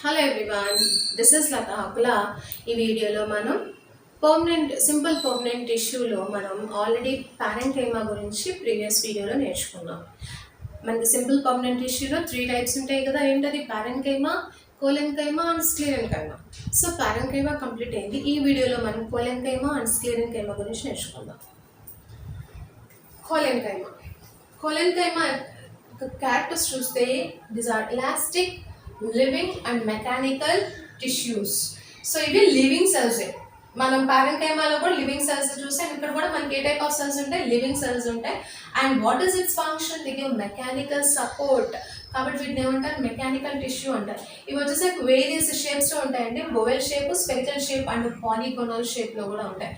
Hello everyone, this is Latha Hakula. ఈ వీడియోలో మనం సింపుల్ పర్మనెంట్ టిష్యూలో మనం ఆల్రెడీ ప్యారెంకైమా గురించి ప్రీవియస్ వీడియోలో నేర్చుకున్నాం. మనకి సింపుల్ పర్మనెంట్ టిష్యూలో 3 టైప్స్ ఉంటాయి కదా. ఏంటది? Parenchyma, collenchyma and sclerenchyma. So parenchyma complete అయింది. ఈ వీడియోలో మనం కోలెన్కైమా అండ్ స్క్లెరెన్కైమా గురించి నేర్చుకుందాం. కోలెన్కైమా కోలెన్కైమా క్యారెక్టర్స్ చూస్తే these are elastic, living and mechanical tissues. So ఇవి లివింగ్ సెల్స్. మనం ప్యారెంకైమాలో కూడా లివింగ్ సెల్స్ చూసాం. ఇక్కడ కూడా మనకి ఏ టైప్ ఆఫ్ సెల్స్ ఉంటాయి? లివింగ్ సెల్స్ ఉంటాయి. And what is its function? The give mechanical support. కాబట్టి వీటిని ఏమంటారు? మెకానికల్ టిష్యూ అంటారు. ఇవి వచ్చేసి వేరియస్ షేప్స్లో ఉంటాయండి. Bowel shape, spherical shape and polygonal షేప్లో కూడా ఉంటాయి.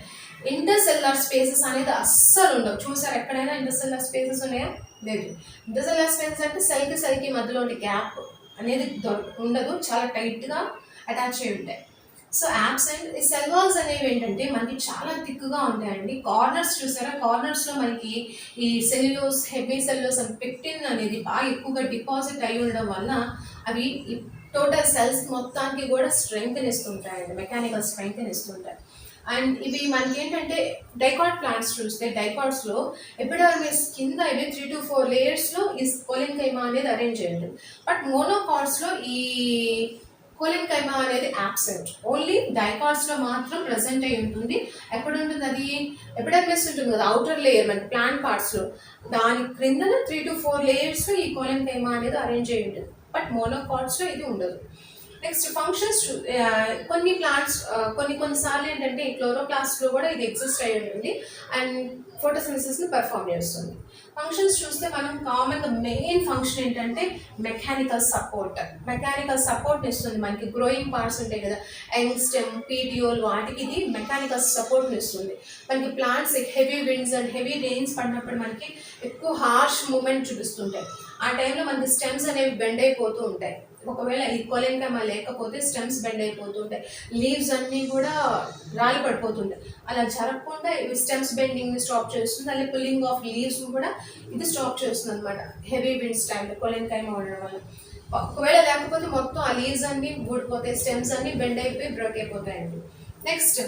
ఇంటర్సెల్యులర్ స్పేసెస్ అనేది అస్సలు ఉండవు. చూసారు ఎక్కడైనా ఇంటర్సెల్యులర్ స్పేసెస్ ఉన్నాయా? లేదు. ఇంటర్సెల్యులర్ స్పేసెస్ అంటే సెల్కి సెల్కి మధ్యలో ఉండే గ్యాప్ అనేది ఉండదు. చాలా టైట్గా అటాచ్ అయి ఉంటాయి. So absent. ఈ సెల్ వాల్స్ అనేవి ఏంటంటే మనకి చాలా థిక్గా ఉంటాయండి. కార్నర్స్ చూసారా? కార్నర్స్లో మనకి ఈ cellulose, hemicellulose and pectin అనేది బాగా ఎక్కువగా డిపాజిట్ అయి ఉండడం వల్ల అవి టోటల్ సెల్స్ మొత్తానికి కూడా స్ట్రెంగ్త్ ఇస్తుంటాయండి, మెకానికల్ స్ట్రెంగ్త్ ఇస్తుంటాయి. అండ్ ఇవి మనకి ఏంటంటే డైకాట్ ప్లాంట్స్ చూస్తే డైకాట్స్లో ఎపిడర్మిస్ కింద ఇవి 3 to 4 లేయర్స్లో ఈ కోలెన్కైమా అనేది అరేంజ్ అయి ఉంటుంది. బట్ మోనోకాట్స్లో ఈ కోలెన్కైమా అనేది యాబ్సెంట్. ఓన్లీ డైకాట్స్లో మాత్రం ప్రజెంట్ అయి ఉంటుంది. ఎక్కడ ఉంటుంది అది? ఎపిడర్మిస్ ఉంటుంది కదా, అవుటర్ లేయర్ మనకి ప్లాంట్ పార్ట్స్లో. దాని క్రింద 3 to 4 లేయర్స్లో ఈ కోలెన్కైమా అనేది అరేంజ్ అయి ఉంటుంది. బట్ మోనోకాట్స్లో ఇది ఉండదు. Next functions. కొన్ని ప్లాంట్స్ కొన్నిసార్లు ఏంటంటే ఈ క్లోరోప్లాస్ట్లో కూడా ఇది ఎగ్జిస్ట్ అయి ఉంటుంది అండ్ ఫోటోసిన్థసిస్ని పెర్ఫామ్ చేస్తుంది. ఫంక్షన్స్ చూస్తే మనం కామన్గా మెయిన్ ఫంక్షన్ ఏంటంటే మెకానికల్ సపోర్ట్ని ఇస్తుంది. మనకి గ్రోయింగ్ పార్ట్స్ ఉంటాయి కదా, యంగ్ స్టెమ్, పీటియోల్, వాటికి ఇది మెకానికల్ సపోర్ట్ని ఇస్తుంది. మనకి plants heavy winds and heavy rains పడినప్పుడు మనకి ఎక్కువ హార్ష్ మూమెంట్ చూపిస్తుంటాయి. ఆ టైంలో మనకి స్టెమ్స్ అనేవి బెండ్ అయిపోతూ ఉంటాయి. ఒకవేళ ఈ కోలెన్కైమా లేకపోతే స్టెమ్స్ బెండ్ అయిపోతుంటాయి, లీవ్స్ అన్నీ కూడా రాలి పడిపోతుంటాయి. అలా జరగకుండా ఇవి స్టెమ్స్ బెండింగ్ని స్టాప్ చేస్తుంది. అలాగే పుల్లింగ్ ఆఫ్ లీవ్స్ కూడా ఇది స్టాప్ చేస్తుంది అనమాట. హెవీ విండ్స్ టైంలో కోలెన్కైమా ఉండడం వల్ల. ఒకవేళ లేకపోతే మొత్తం ఆ లీవ్స్ అన్నీ ఊడిపోతాయి, స్టెమ్స్ అన్నీ బెండ్ అయిపోయి బ్రేక్ అయిపోతాయండి. నెక్స్ట్,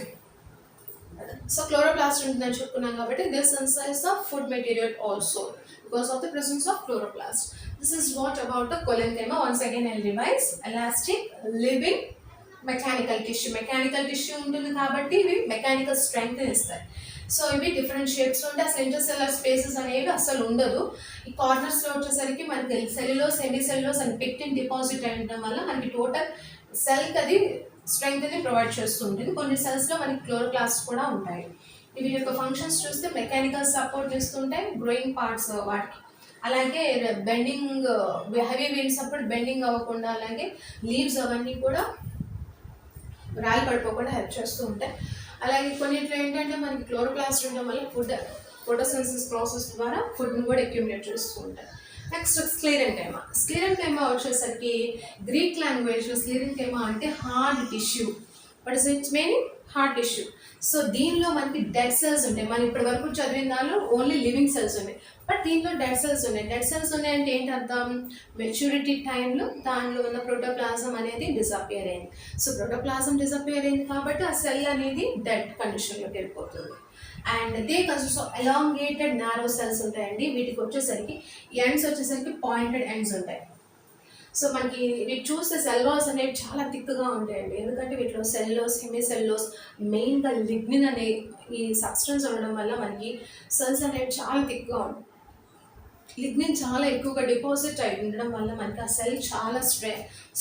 సో క్లోరోప్లాస్ట్ ఉంటుందని చెప్పుకున్నాం కాబట్టి this consists of food material also because of the presence of chloroplast. This is what about the colenchyma. Once again I'll revise. Elastic, living, mechanical tissue ఉంటుంది కాబట్టి ఇవి mechanical strength ఇస్తాయి. So ఇవి different shapes ఉంటాయి. అసలు intercellular spaces అనేవి అసలు ఉండదు. ఈ కార్నర్స్లో వచ్చేసరికి మనకి cellulose, hemicellulose and pectin deposit అయ్యడం వల్ల మనకి టోటల్ సెల్కి అది స్ట్రెంగ్త్ని ప్రొవైడ్ చేస్తూ ఉంటుంది. కొన్ని సెల్స్లో మనకి క్లోరోప్లాస్ట్ కూడా ఉంటాయి. వీటి యొక్క ఫంక్షన్స్ చూస్తే మెకానికల్ సపోర్ట్ ఇస్తుంటాయి గ్రోయింగ్ పార్ట్స్ వాటికి. అలాగే బెండింగ్, హెవీ విండ్స్ అప్పుడు బెండింగ్ అవ్వకుండా, అలాగే లీవ్స్ అవన్నీ కూడా రాలి పడిపోకుండా హెల్ప్ చేస్తూ ఉంటాయి. అలాగే కొన్నిట్లో ఏంటంటే మనకి క్లోరోప్లాస్ట్ ఉండడం వల్ల ఫోటోసిన్థసిస్ ప్రాసెస్ ద్వారా ఫుడ్ని కూడా అక్యుములేట్ చేస్తూ ఉంటాయి. నెక్స్ట్ స్క్లెరెన్కైమా వచ్చేసరికి గ్రీక్ లాంగ్వేజ్లో స్క్లెరెన్కైమా అంటే hard tissue. What is it's meaning? Hard tissue. So దీనిలో మనకి డెడ్ సెల్స్ ఉంటాయి. మనం ఇప్పటి వరకు చదివిన దానిలో ఓన్లీ లివింగ్ సెల్స్ ఉన్నాయి, బట్ దీంట్లో డెడ్ సెల్స్ ఉన్నాయి. డెడ్ సెల్స్ ఉన్నాయంటే ఏంటి అర్థం? మెచ్యూరిటీ టైంలో దానిలో ఉన్న ప్రోటోప్లాజం అనేది డిసపియర్ అయింది. సో ప్రోటోప్లాజం డిసపియర్ అయింది కాబట్టి ఆ సెల్ అనేది డెడ్ కండిషన్లోకి వెళ్ళిపోతుంది. And they consist of elongated narrow cells ఉంటాయండి. వీటికి వచ్చేసరికి ఎండ్స్ వచ్చేసరికి పాయింటెడ్ ఎండ్స్ ఉంటాయి. సో మనకి వీటి చూస్తే సెల్ వాల్స్ అనేవి చాలా థిక్గా ఉంటాయండి. ఎందుకంటే వీటిలో సెల్లోస్, హెమీ సెల్లోస్, మెయిన్గా లిగ్నిన్ అనే ఈ సబ్స్టెన్స్ ఉండడం వల్ల మనకి సెల్స్ అనేవి చాలా థిక్గా ఉంటాయి. లిగ్నిన్ చాలా ఎక్కువగా డిపాజిట్ అయి ఉండడం వల్ల మనకి ఆ సెల్ చాలా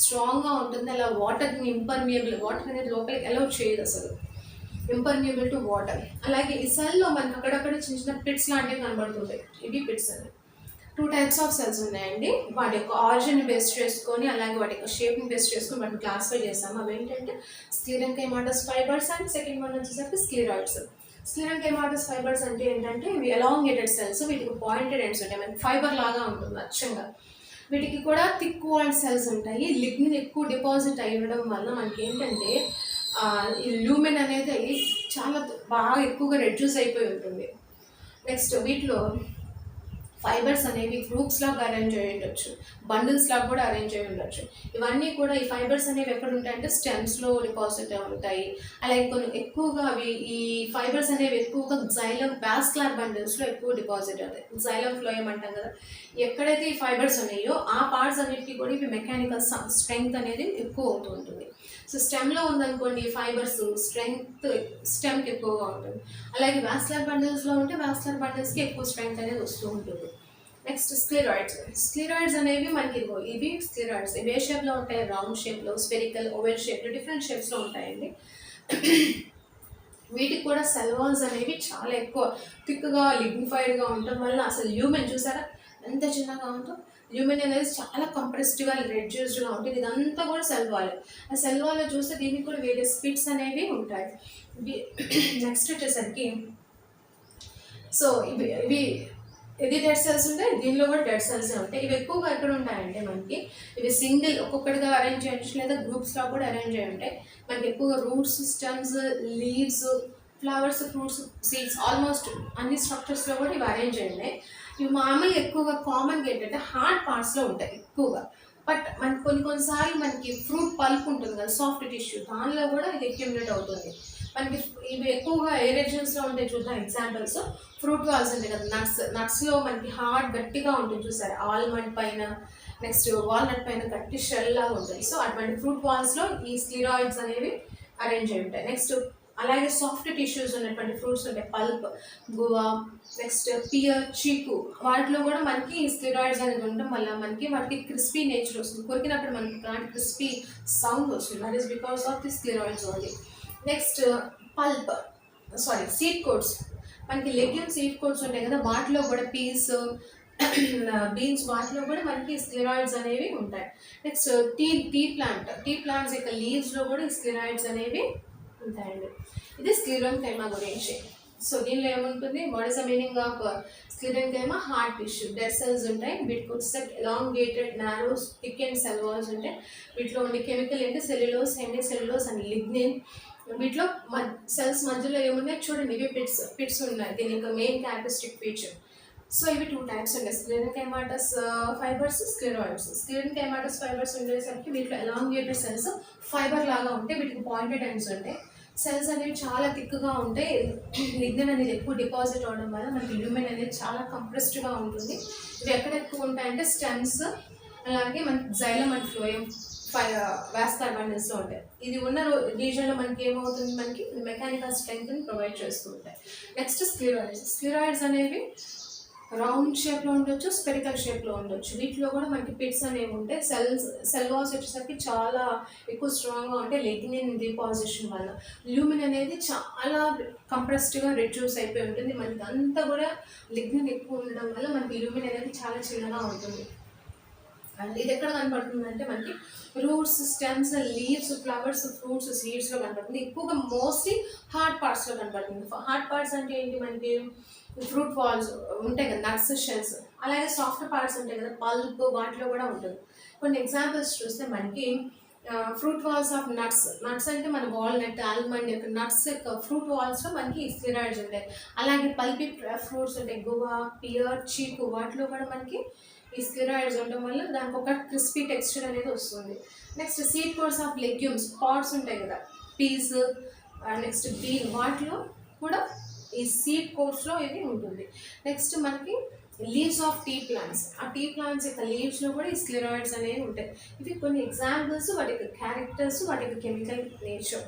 స్ట్రాంగ్గా ఉంటుంది. అలా వాటర్ని వాటర్ అనేది లోపలికి అలౌ చేయదు, అసలు ఇంపర్మియబుల్ టు వాటర్. అలాగే ఈ సెల్లో మనకి అక్కడక్కడ చిన్న చిన్న పిట్స్ లాంటివి కనబడుతుంటాయి. ఇవి పిట్స్ అని. 2 టైప్స్ ఆఫ్ సెల్స్ ఉన్నాయండి. వాటి యొక్క ఆరిజిన్ బేస్ చేసుకొని, అలాగే వాటి యొక్క షేప్ని బేస్ చేసుకొని వాటిని క్లాసిఫై చేస్తాము. అవి ఏంటంటే స్క్లెరెన్కైమాటస్ ఫైబర్స్ అండ్ సెకండ్ వన్ వచ్చేసరికి స్క్లెరాయిడ్స్. స్క్లెరెన్కైమాటస్ ఫైబర్స్ అంటే ఏంటంటే ఇవి ఎలాంగేటెడ్ సెల్స్. వీటికి పాయింటెడ్ ఎండ్స్ ఉంటాయి. మనకి ఫైబర్ లాగా ఉంటుంది అచ్చంగా. వీటికి కూడా థిక్ వాల్డ్ సెల్స్ ఉంటాయి. లిగ్నిన్ ఎక్కువ డిపాజిట్ అయి ఉండడం వల్ల మనకి ఏంటంటే ఈ లూమెన్ అనేది చాలా బాగా ఎక్కువగా రెడ్యూస్ అయిపోయి ఉంటుంది. నెక్స్ట్ వీటిలో ఫైబర్స్ అనేవి గ్రూప్స్ లాగా అరేంజ్ అయ్యి ఉండొచ్చు, బండిల్స్ లాగా కూడా అరేంజ్ అయ్యి ఉండొచ్చు. ఇవన్నీ కూడా ఈ ఫైబర్స్ అనేవి ఎక్కడ ఉంటాయంటే స్టెమ్స్లో డిపాజిట్ ఉంటాయి. అలాగే కొన్ని ఎక్కువగా అవి ఈ ఫైబర్స్ అనేవి ఎక్కువగా జైలం వాస్కులర్ బండిల్స్లో ఎక్కువ డిపాజిట్ అవుతాయి. జైలం ఫ్లోయం అంటాం కదా, ఎక్కడైతే ఈ ఫైబర్స్ ఉన్నాయో ఆ పార్ట్స్ అన్నిటికీ కూడా ఇవి మెకానికల్ స్ట్రెంగ్త్ అనేది ఎక్కువ అవుతూ ఉంటుంది. సో స్టెమ్లో ఉందనుకోండి ఫైబర్స్ స్ట్రెంగ్త్ స్టెమ్కి ఎక్కువగా ఉంటుంది. అలాగే వాస్కులర్ బండిల్స్లో ఉంటే వాస్కులర్ బండిల్స్కి ఎక్కువ స్ట్రెంగ్త్ అనేది వస్తూ ఉంటుంది. నెక్స్ట్ స్క్లెరాయిడ్స్. స్క్లెరాయిడ్స్ అనేవి మనకి ఇవి స్క్లెరాయిడ్స్ ఇవి ఏ షేప్లో ఉంటాయి? రౌండ్ షేప్లో, స్పెరికల్, ఓవెల్ షేప్లో, డిఫరెంట్ షేప్స్లో ఉంటాయండి. వీటికి కూడా సెల్ వాల్స్ అనేవి చాలా ఎక్కువ థిక్గా లిగ్నిఫైడ్గా ఉండటం వల్ల అసలు ల్యూమెన్ చూసారా ఎంత చిన్నగా ఉందో. ల్యూమెన్ అనేది చాలా కంప్రెస్డ్గా రెడ్యూస్డ్గా ఉంటుంది. ఇదంతా కూడా సెల్ వాల్. ఆ సెల్ వాల్లో చూస్తే దీనికి కూడా వేరే స్పిట్స్ అనేవి ఉంటాయి. నెక్స్ట్ వచ్చేసరికి సో ఇది డెడ్ సెల్స్ ఉంటాయి, దీనిలో కూడా డెడ్ సెల్స్ ఉంటాయి. ఇవి ఎక్కువగా ఎక్కడ ఉంటాయంటే మనకి ఇవి సింగిల్ ఒక్కొక్కటిగా అరేంజ్ చేయొచ్చు, లేదా గ్రూప్స్లో కూడా అరేంజ్ అయ్యి ఉంటాయి. మనకి ఎక్కువగా roots, stems, leaves, flowers, fruits, seeds almost అన్ని స్ట్రక్చర్స్లో కూడా ఇవి అరేంజ్ అయ్యి ఉన్నాయి. ఇవి మామూలుగా ఎక్కువగా కామన్గా ఏంటంటే హార్డ్ పార్ట్స్లో ఉంటాయి ఎక్కువగా. బట్ మనకి కొన్నిసార్లు మనకి ఫ్రూట్ పల్ప్ ఉంటుంది కదా, సాఫ్ట్ టిష్యూ, దానిలో కూడా ఇది అక్యుములేట్ అవుతుంది. మనకి ఇవి ఎక్కువగా ఏ రీజన్స్లో ఉంటాయి చూద్దాం ఎగ్జాంపుల్స్. ఫ్రూట్ వాల్స్ ఉంటాయి కదా, నట్స్లో మనకి హార్డ్ గట్టిగా ఉంటుంది చూసారు, ఆల్మండ్ పైన, నెక్స్ట్ వాల్నట్ పైన గట్టి షెల్ లాగా ఉంటుంది. సో అటువంటి ఫ్రూట్ వాల్స్లో ఈ స్క్లెరాయిడ్స్ అనేవి అరేంజ్ అయి ఉంటాయి. నెక్స్ట్ అలాగే సాఫ్ట్ టిష్యూస్ ఉన్నటువంటి ఫ్రూట్స్ ఉంటాయి, పల్ప్, గువా, నెక్స్ట్ పియర్, చీకు, వాటిలో కూడా మనకి స్క్లెరాయిడ్స్ అనేది ఉండడం వల్ల వాటికి క్రిస్పీ నేచర్ వస్తుంది. కొరికినప్పుడు మనకి అలాంటి క్రిస్పీ సౌండ్ వస్తుంది. That is because of the sclereids only. Next pulp seed coats. మనకి లెగ్యూమ్ సీడ్ కోడ్స్ ఉంటాయి కదా, వాటిలో కూడా పీస్, బీన్స్, వాటిలో కూడా మనకి స్క్లెరాయిడ్స్ అనేవి ఉంటాయి. నెక్స్ట్ టీ ప్లాంట్స్ యొక్క లీవ్స్లో కూడా ఈ స్క్లెరాయిడ్స్ అనేవి ఉంటాయండి. ఇది స్క్లెరెన్కైమా గురించి. సో దీనిలో ఏముంటుంది? What is the meaning of sclerenchyma? Hard tissue, dead cells ఉంటాయి. వీటికి వచ్చేసరికి elongated, narrow, thick and cell walls ఉంటాయి. వీటిలో ఉండే కెమికల్ ఏంటి? Cellulose, hemicellulose and lignin. వీటిలో సెల్స్ మధ్యలో ఏమున్నాయి చూడండి, ఇవి పిట్స్ ఉన్నాయి. దీని యొక్క మెయిన్ క్యారెక్టరిస్టిక్ ఫీచర్. సో ఇవి 2 టైప్స్ ఉన్నాయి, స్క్లెరెన్కైమాటస్ ఫైబర్స్, స్క్లెరాయిడ్స్. స్క్లెరెన్కైమాటస్ ఫైబర్స్ ఉండేసరికి వీటిలో ఎలాంగేటెడ్ సెల్స్ ఫైబర్ లాగా ఉంటాయి, వీటికి పాయింటెడ్ ఎండ్స్ ఉంటాయి. సెల్స్ అనేవి చాలా థిక్గా ఉంటాయి. లిగ్నిన్ అనేది ఎక్కువ డిపాజిట్ అవడం వల్ల మనకి ల్యూమెన్ అనేది చాలా కంప్రెస్డ్గా ఉంటుంది. ఇవి ఎక్కడ ఎక్కువ ఉంటాయంటే స్టెమ్స్, అలాగే మనకి జైలం అండ్ ఫ్లోయం, వాస్కులర్ బండిల్స్లో ఉంటాయి. ఇది ఉన్న రీజన్లో మనకి ఏమవుతుంది? మనకి మెకానికల్ స్ట్రెంగ్త్ని ప్రొవైడ్ చేస్తూ ఉంటాయి. నెక్స్ట్ స్క్లెరాయిడ్స్ అనేవి రౌండ్ షేప్లో ఉండొచ్చు, స్పెరికల్ షేప్లో ఉండొచ్చు. వీటిలో కూడా మనకి పిట్స్ అనేవి ఉంటాయి. సెల్ వాల్స్ వచ్చేసరికి చాలా ఎక్కువ స్ట్రాంగ్గా ఉంటాయి లిగ్నిన్ డిపాజిషన్ వల్ల. ల్యూమిన్ అనేది చాలా కంప్రెస్డ్గా రెడ్యూస్ అయిపోయి ఉంటుంది. మనకి అంతా కూడా లిగ్నిన్ ఎక్కువ ఉండడం వల్ల మనకి ల్యూమిన్ అనేది చాలా చిన్నగా ఉంటుంది. అండ్ ఇది ఎక్కడ కనపడుతుంది అంటే మనకి roots, stems, leaves, flowers, fruits, సీడ్స్లో కనపడుతుంది. ఎక్కువగా మోస్ట్లీ హార్డ్ పార్ట్స్లో కనపడుతుంది. హార్డ్ పార్ట్స్ అంటే ఏంటి? మనకి ఫ్రూట్ వాల్స్ ఉంటాయి కదా, నట్స్, షెల్స్. అలాగే సాఫ్ట్ పార్ట్స్ ఉంటాయి కదా, పల్ప్, వాటిలో కూడా ఉంటుంది. కొన్ని ఎగ్జాంపుల్స్ చూస్తే మనకి ఫ్రూట్ వాల్స్ ఆఫ్ నట్స్ అంటే మన వాల్నట్, ఆల్మండ్ యొక్క నట్స్ యొక్క ఫ్రూట్ వాల్స్లో మనకి స్క్లెరాయిడ్స్ ఉంటాయి. అలాగే పల్పీ ఫ్రూట్స్ ఉంటాయి, గువా, పియర్, చీకు, వాటిలో కూడా మనకి ఈ స్క్లెరాయిడ్స్ ఉండడం వల్ల దానికి ఒక క్రిస్పీ టెక్స్చర్ అనేది వస్తుంది. Next seed coats of legumes, pods ఉంటాయి కదా, పీస్, నెక్స్ట్ బీన్, వాటిలో కూడా ఈ సీడ్ కోడ్స్లో ఇది ఉంటుంది. నెక్స్ట్ మనకి లీవ్స్ ఆఫ్ టీ ప్లాంట్స్, ఆ టీ ప్లాంట్స్ యొక్క లీవ్స్లో కూడా ఈ స్క్లెరాయిడ్స్ అనేవి ఉంటాయి. ఇవి కొన్ని ఎగ్జాంపుల్స్, వాటి యొక్క క్యారెక్టర్స్, వాటి యొక్క కెమికల్ నేచర్.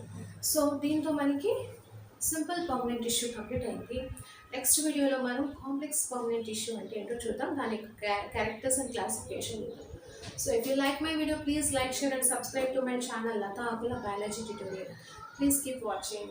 సో దీంతో మనకి సింపుల్ పర్మనెంట్ టిష్యూ కంప్లీట్ అయింది. నెక్స్ట్ వీడియోలో మనం కాంప్లెక్స్ పర్మనెంట్ టిష్యూ అంటే ఏంటో చూద్దాం, దాని యొక్క క్యారెక్టర్స్ అండ్ క్లాసిఫికేషన్ చూద్దాం. So if you like my video, please like, share and subscribe to my channel Latha Akula Biology Tutorial. Please keep watching.